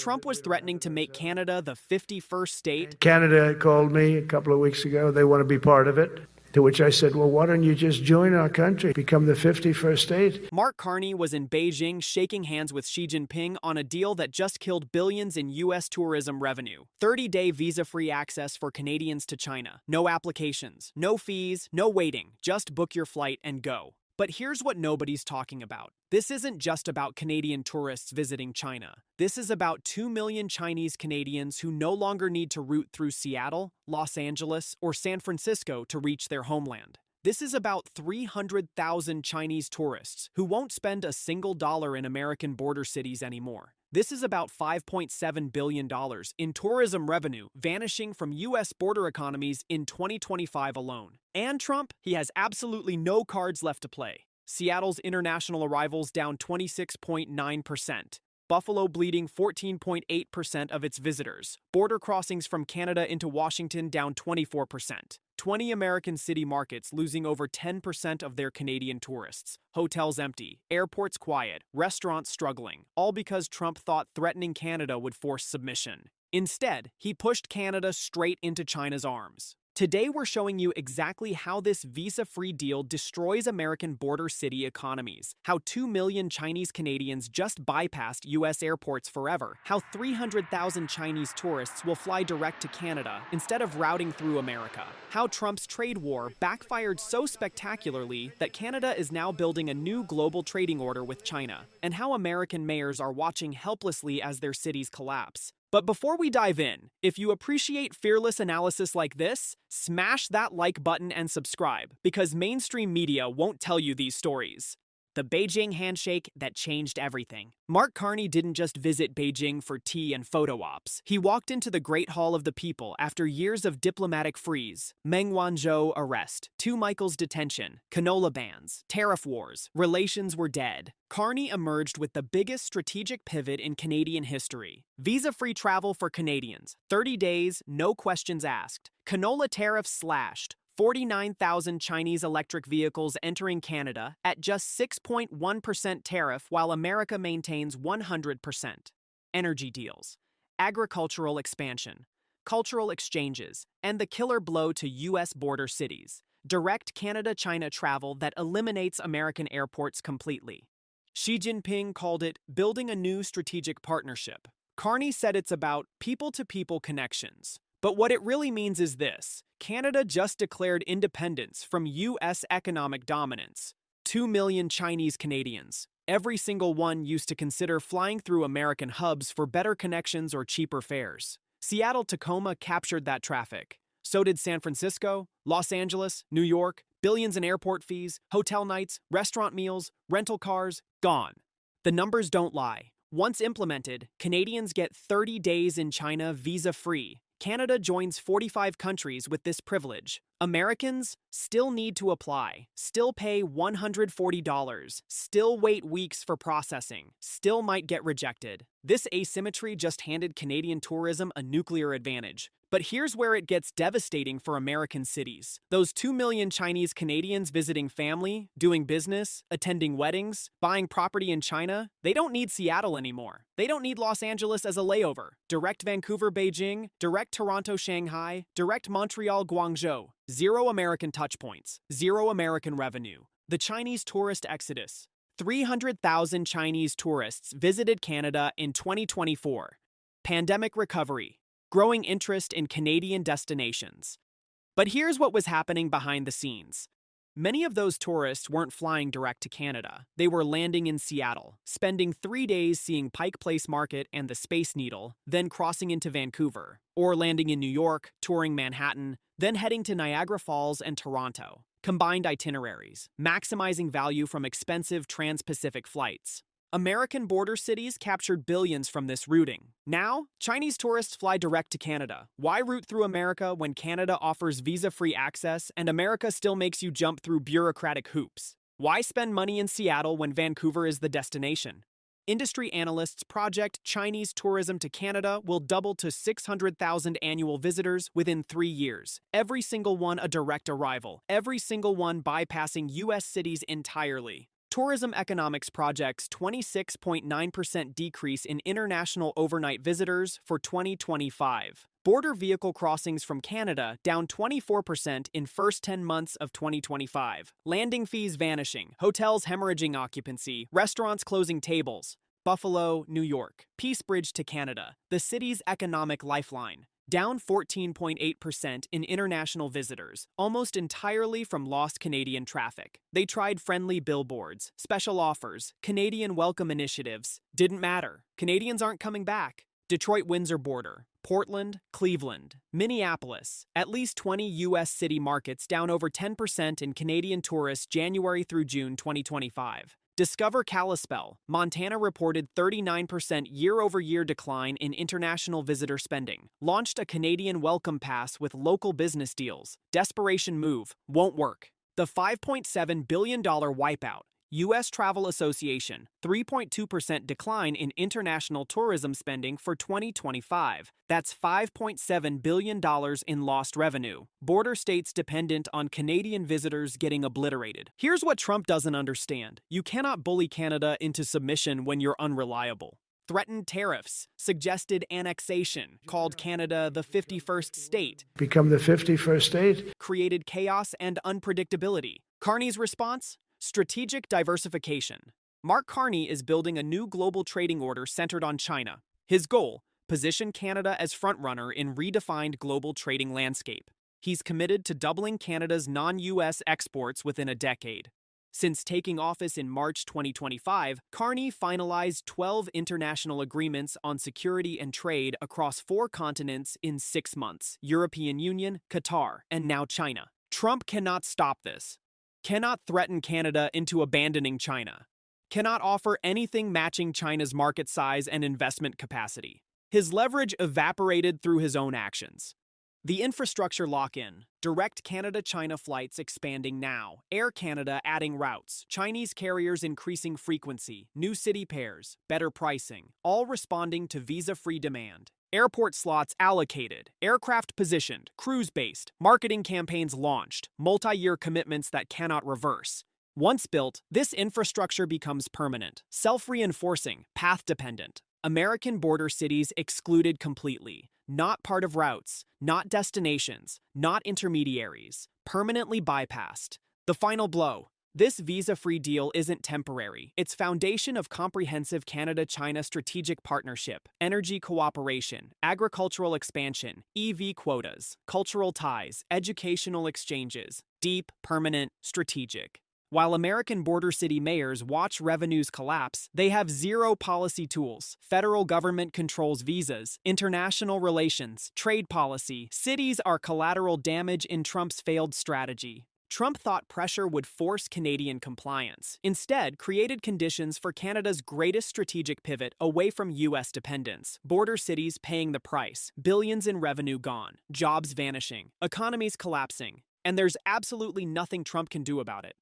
Trump was threatening to make Canada the 51st state. Canada called me a couple of weeks ago. They want to be part of it. To which I said, well, why don't you just join our country, become the 51st state? Mark Carney was in Beijing shaking hands with Xi Jinping on a deal that just killed billions in U.S. tourism revenue. 30-day visa-free access for Canadians to China. No applications, no fees, no waiting. Just book your flight and go. But here's what nobody's talking about. This isn't just about Canadian tourists visiting China. This is about 2 million Chinese Canadians who no longer need to route through Seattle, Los Angeles, or San Francisco to reach their homeland. This is about 300,000 Chinese tourists who won't spend a single dollar in American border cities anymore. This is about $5.7 billion in tourism revenue vanishing from U.S. border economies in 2025 alone. And Trump, he has absolutely no cards left to play. Seattle's international arrivals down 26.9%. Buffalo bleeding 14.8% of its visitors. Border crossings from Canada into Washington down 24%. 20 American city markets losing over 10% of their Canadian tourists. Hotels empty, airports quiet, restaurants struggling, all because Trump thought threatening Canada would force submission. Instead, he pushed Canada straight into China's arms. Today, we're showing you exactly how this visa-free deal destroys American border city economies, how 2 million Chinese Canadians just bypassed U.S. airports forever, how 300,000 Chinese tourists will fly direct to Canada instead of routing through America, how Trump's trade war backfired so spectacularly that Canada is now building a new global trading order with China, and how American mayors are watching helplessly as their cities collapse. But before we dive in, if you appreciate fearless analysis like this, smash that like button and subscribe, because mainstream media won't tell you these stories. The Beijing handshake that changed everything. Mark Carney didn't just visit Beijing for tea and photo ops. He walked into the Great Hall of the People after years of diplomatic freeze, Meng Wanzhou arrest, 2 Michaels detention, canola bans, tariff wars, relations were dead. Carney emerged with the biggest strategic pivot in Canadian history. Visa-free travel for Canadians, 30 days, no questions asked. Canola tariffs slashed. 49,000 Chinese electric vehicles entering Canada at just 6.1% tariff while America maintains 100%. Energy deals, agricultural expansion, cultural exchanges, and the killer blow to U.S. border cities. Direct Canada-China travel that eliminates American airports completely. Xi Jinping called it building a new strategic partnership. Carney said it's about people-to-people connections. But what it really means is this: Canada just declared independence from U.S. economic dominance. 2 million Chinese Canadians. Every single one used to consider flying through American hubs for better connections or cheaper fares. Seattle-Tacoma captured that traffic. So did San Francisco, Los Angeles, New York. Billions in airport fees, hotel nights, restaurant meals, rental cars, gone. The numbers don't lie. Once implemented, Canadians get 30 days in China visa-free. Canada joins 45 countries with this privilege. Americans still need to apply, still pay $140, still wait weeks for processing, still might get rejected. This asymmetry just handed Canadian tourism a nuclear advantage. But here's where it gets devastating for American cities. Those 2 million Chinese Canadians visiting family, doing business, attending weddings, buying property in China, they don't need Seattle anymore. They don't need Los Angeles as a layover. Direct Vancouver, Beijing, direct Toronto, Shanghai, direct Montreal, Guangzhou. 0 American touchpoints, 0 American revenue. The Chinese tourist exodus. 300,000 Chinese tourists visited Canada in 2024. Pandemic recovery. Growing interest in Canadian destinations. But here's what was happening behind the scenes. Many of those tourists weren't flying direct to Canada. They were landing in Seattle, spending 3 days seeing Pike Place Market and the Space Needle, then crossing into Vancouver, or landing in New York, touring Manhattan, then heading to Niagara Falls and Toronto. Combined itineraries, maximizing value from expensive trans-Pacific flights. American border cities captured billions from this routing. Now, Chinese tourists fly direct to Canada. Why route through America when Canada offers visa-free access and America still makes you jump through bureaucratic hoops? Why spend money in Seattle when Vancouver is the destination? Industry analysts project Chinese tourism to Canada will double to 600,000 annual visitors within 3 years. Every single one a direct arrival. Every single one bypassing U.S. cities entirely. Tourism economics projects 26.9% decrease in international overnight visitors for 2025. Border vehicle crossings from Canada down 24% in first 10 months of 2025. Landing fees vanishing, hotels hemorrhaging occupancy, restaurants closing tables. Buffalo, New York. Peace Bridge to Canada, the city's economic lifeline. Down 14.8% in international visitors, almost entirely from lost Canadian traffic. They tried friendly billboards, special offers, Canadian welcome initiatives. Didn't matter. Canadians aren't coming back. Detroit-Windsor border, Portland, Cleveland, Minneapolis. At least 20 U.S. city markets down over 10% in Canadian tourists January through June 2025. Discover Kalispell, Montana reported 39% year-over-year decline in international visitor spending. Launched a Canadian welcome pass with local business deals. Desperation move. Won't work. The $5.7 billion wipeout. U.S. Travel Association, 3.2% decline in international tourism spending for 2025. That's $5.7 billion in lost revenue. Border states dependent on Canadian visitors getting obliterated. Here's what Trump doesn't understand. You cannot bully Canada into submission when you're unreliable. Threatened tariffs, suggested annexation, called Canada the 51st state. Become the 51st state. Created chaos and unpredictability. Carney's response? Strategic diversification. Mark Carney is building a new global trading order centered on China. His goal? Position Canada as frontrunner in redefined global trading landscape. He's committed to doubling Canada's non-U.S. exports within a decade. Since taking office in March 2025, Carney finalized 12 international agreements on security and trade across 4 continents in 6 months: European Union, Qatar, and now China. Trump cannot stop this. Cannot threaten Canada into abandoning China. Cannot offer anything matching China's market size and investment capacity. His leverage evaporated through his own actions. The infrastructure lock-in, direct Canada-China flights expanding now, Air Canada adding routes, Chinese carriers increasing frequency, new city pairs, better pricing, all responding to visa-free demand. Airport slots allocated, aircraft positioned, cruise-based, marketing campaigns launched, multi-year commitments that cannot reverse. Once built, this infrastructure becomes permanent, self-reinforcing, path-dependent. American border cities excluded completely, not part of routes, not destinations, not intermediaries, permanently bypassed. The final blow. This visa-free deal isn't temporary. It's foundation of comprehensive Canada-China strategic partnership, energy cooperation, agricultural expansion, EV quotas, cultural ties, educational exchanges, deep, permanent, strategic. While American border city mayors watch revenues collapse, they have zero policy tools. Federal government controls visas, international relations, trade policy. Cities are collateral damage in Trump's failed strategy. Trump thought pressure would force Canadian compliance. Instead, created conditions for Canada's greatest strategic pivot away from U.S. dependence. Border cities paying the price. Billions in revenue gone. Jobs vanishing. Economies collapsing. And there's absolutely nothing Trump can do about it.